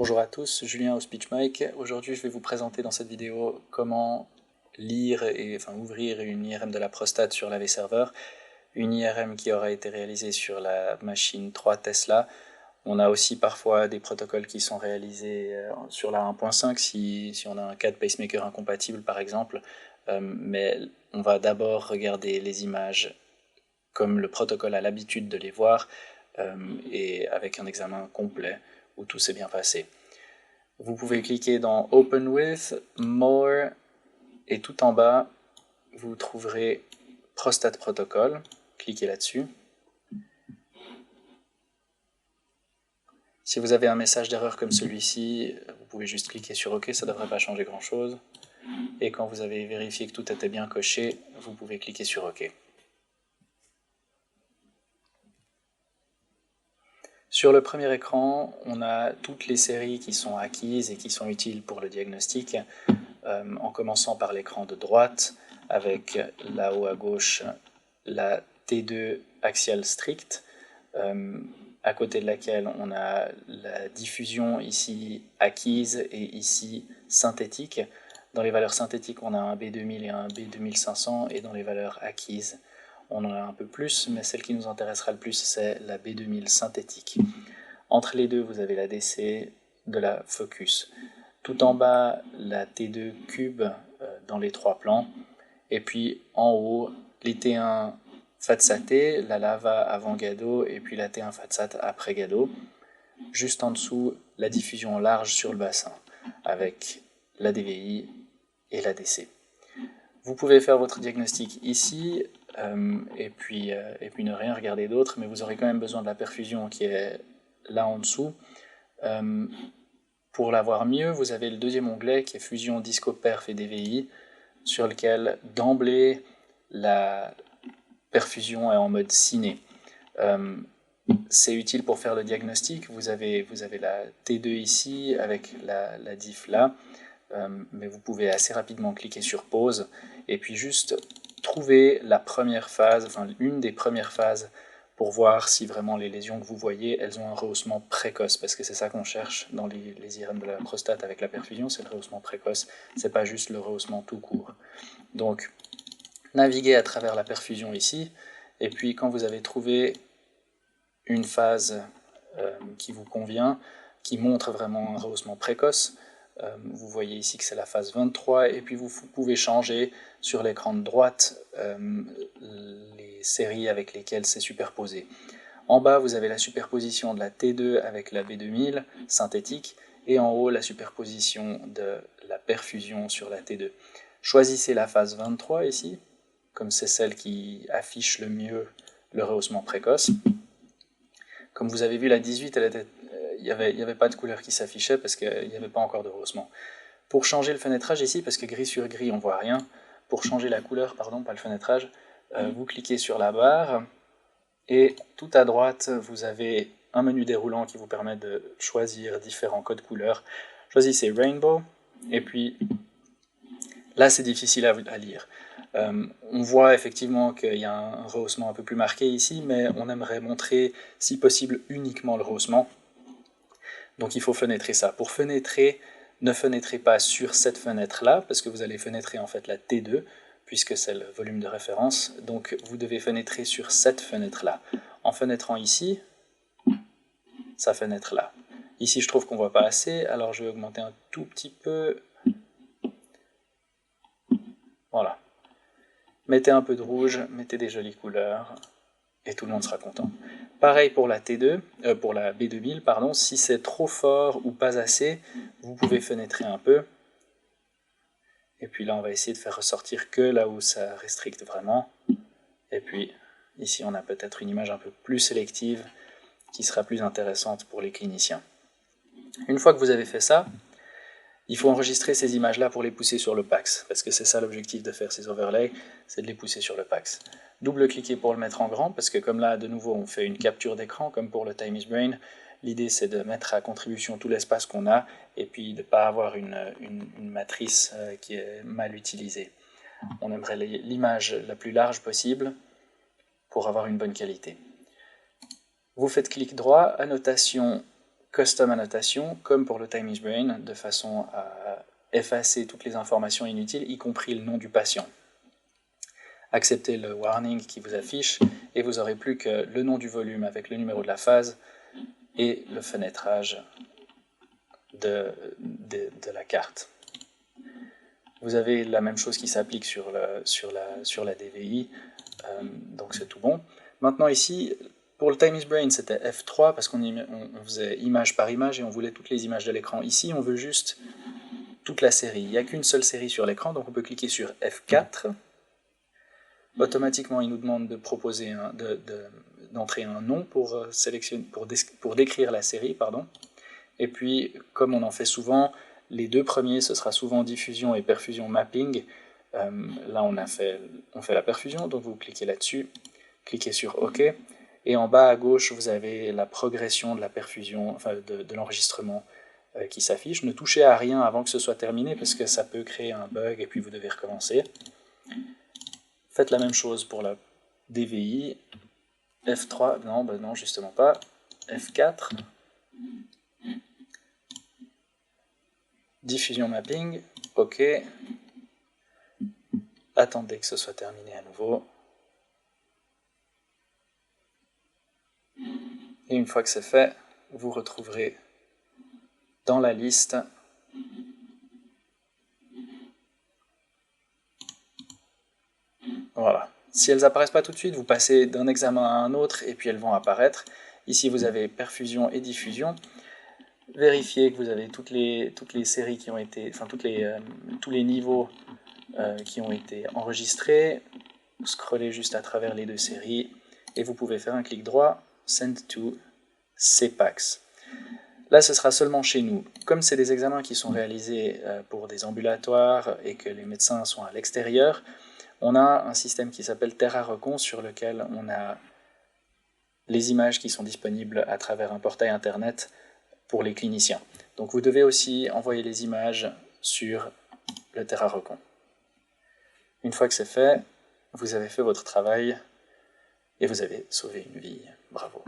Bonjour à tous, Julien au SpeechMic. Aujourd'hui, je vais vous présenter dans cette vidéo comment lire et ouvrir une IRM de la prostate sur l'AV serveur, une IRM qui aura été réalisée sur la machine 3 Tesla. On a aussi parfois des protocoles qui sont réalisés sur la 1.5 si on a un cas de pacemaker incompatible par exemple, mais on va d'abord regarder les images comme le protocole a l'habitude de les voir et avec un examen complet où tout s'est bien passé. Vous pouvez cliquer dans Open with, More, et tout en bas, vous trouverez Prostate Protocol. Cliquez là-dessus. Si vous avez un message d'erreur comme celui-ci, vous pouvez juste cliquer sur OK, ça ne devrait pas changer grand-chose. Et quand vous avez vérifié que tout était bien coché, vous pouvez cliquer sur OK. Sur le premier écran, on a toutes les séries qui sont acquises et qui sont utiles pour le diagnostic, en commençant par l'écran de droite, avec là-haut à gauche la T2 axiale stricte, à côté de laquelle on a la diffusion ici acquise et ici synthétique. Dans les valeurs synthétiques, on a un B2000 et un B2500, et dans les valeurs acquises, on en a un peu plus, mais celle qui nous intéressera le plus, c'est la B2000 synthétique. Entre les deux, vous avez la DC de la Focus. Tout en bas, la T2 cube dans les trois plans. Et puis en haut, les T1 FATSAT, la Lava avant Gado, et puis la T1 FATSAT après Gado. Juste en dessous, la diffusion large sur le bassin, avec la DVI et la DC. Vous pouvez faire votre diagnostic ici, et puis ne rien regarder d'autre, mais vous aurez quand même besoin de la perfusion qui est là en dessous. Pour la voir mieux, vous avez le deuxième onglet qui est Fusion Disco Perf et DVI, sur lequel d'emblée la perfusion est en mode ciné. C'est utile pour faire le diagnostic. Vous avez la T2 ici avec la diff là, mais vous pouvez assez rapidement cliquer sur pause et puis juste trouver la première phase, une des premières phases, pour voir si vraiment les lésions que vous voyez, elles ont un rehaussement précoce, parce que c'est ça qu'on cherche dans les IRM de la prostate avec la perfusion, c'est le rehaussement précoce, c'est pas juste le rehaussement tout court. Donc, naviguez à travers la perfusion ici, et puis quand vous avez trouvé une phase qui vous convient, qui montre vraiment un rehaussement précoce, vous voyez ici que c'est la phase 23, et puis vous pouvez changer sur l'écran de droite les séries avec lesquelles c'est superposé. En bas, vous avez la superposition de la T2 avec la B2000 synthétique, et en haut, la superposition de la perfusion sur la T2. Choisissez la phase 23 ici, comme c'est celle qui affiche le mieux le rehaussement précoce. Comme vous avez vu, la 18, il n'y avait pas de couleur qui s'affichait parce qu'il n'y avait pas encore de rehaussement. Pour changer le fenêtrage ici, parce que gris sur gris, on ne voit rien, pour changer la couleur, pardon, pas le fenêtrage, vous cliquez sur la barre, et tout à droite, vous avez un menu déroulant qui vous permet de choisir différents codes couleurs. Choisissez Rainbow, et puis là c'est difficile à lire. On voit effectivement qu'il y a un rehaussement un peu plus marqué ici, mais on aimerait montrer, si possible, uniquement le rehaussement. Donc il faut fenêtrer ça. Pour fenêtrer, ne fenêtrez pas sur cette fenêtre-là, parce que vous allez fenêtrer en fait la T2, puisque c'est le volume de référence. Donc vous devez fenêtrer sur cette fenêtre-là. En fenêtrant ici, ça fenêtre là. Ici je trouve qu'on ne voit pas assez, alors je vais augmenter un tout petit peu. Voilà. Mettez un peu de rouge, mettez des jolies couleurs, et tout le monde sera content. Pareil pour la T2, pour la B2000, pardon, si c'est trop fort ou pas assez, vous pouvez fenêtrer un peu. Et puis là, on va essayer de faire ressortir que là où ça restricte vraiment. Et puis, ici, on a peut-être une image un peu plus sélective qui sera plus intéressante pour les cliniciens. Une fois que vous avez fait ça, il faut enregistrer ces images-là pour les pousser sur le PACS, parce que c'est ça l'objectif de faire ces overlays, c'est de les pousser sur le PACS. Double-cliquez pour le mettre en grand, parce que comme là, de nouveau, on fait une capture d'écran, comme pour le Time is Brain. L'idée, c'est de mettre à contribution tout l'espace qu'on a, et puis de ne pas avoir une matrice qui est mal utilisée. On aimerait l'image la plus large possible pour avoir une bonne qualité. Vous faites clic droit, annotation custom annotation, comme pour le Time is Brain, de façon à effacer toutes les informations inutiles, y compris le nom du patient. Acceptez le warning qui vous affiche, et vous n'aurez plus que le nom du volume avec le numéro de la phase et le fenêtrage de la carte. Vous avez la même chose qui s'applique sur la DVI, donc c'est tout bon. Maintenant ici, pour le Time is Brain, c'était F3 parce qu'on faisait image par image et on voulait toutes les images de l'écran. Ici, on veut juste toute la série. Il n'y a qu'une seule série sur l'écran, donc on peut cliquer sur F4. Automatiquement, il nous demande de proposer d'entrer un nom pour décrire la série, pardon. Et puis, comme on en fait souvent, les deux premiers, ce sera souvent diffusion et perfusion mapping. Là, on fait la perfusion, donc vous cliquez là-dessus, cliquez sur OK, et en bas à gauche, vous avez la progression de la perfusion, enfin de l'enregistrement qui s'affiche. Ne touchez à rien avant que ce soit terminé, parce que ça peut créer un bug, et puis vous devez recommencer. Faites la même chose pour la DVI, F3, non, justement pas, F4, diffusion mapping, OK, attendez que ce soit terminé à nouveau, et une fois que c'est fait, vous retrouverez dans la liste voilà. Si elles n'apparaissent pas tout de suite, vous passez d'un examen à un autre et puis elles vont apparaître. Ici, vous avez perfusion et diffusion. Vérifiez que vous avez toutes les séries qui ont été, enfin tous les niveaux qui ont été enregistrés. Scrollez juste à travers les deux séries et vous pouvez faire un clic droit, Send to CPAX. Là, ce sera seulement chez nous. Comme c'est des examens qui sont réalisés pour des ambulatoires et que les médecins sont à l'extérieur, on a un système qui s'appelle TerraRecon sur lequel on a les images qui sont disponibles à travers un portail internet pour les cliniciens. Donc vous devez aussi envoyer les images sur le TerraRecon. Une fois que c'est fait, vous avez fait votre travail et vous avez sauvé une vie. Bravo.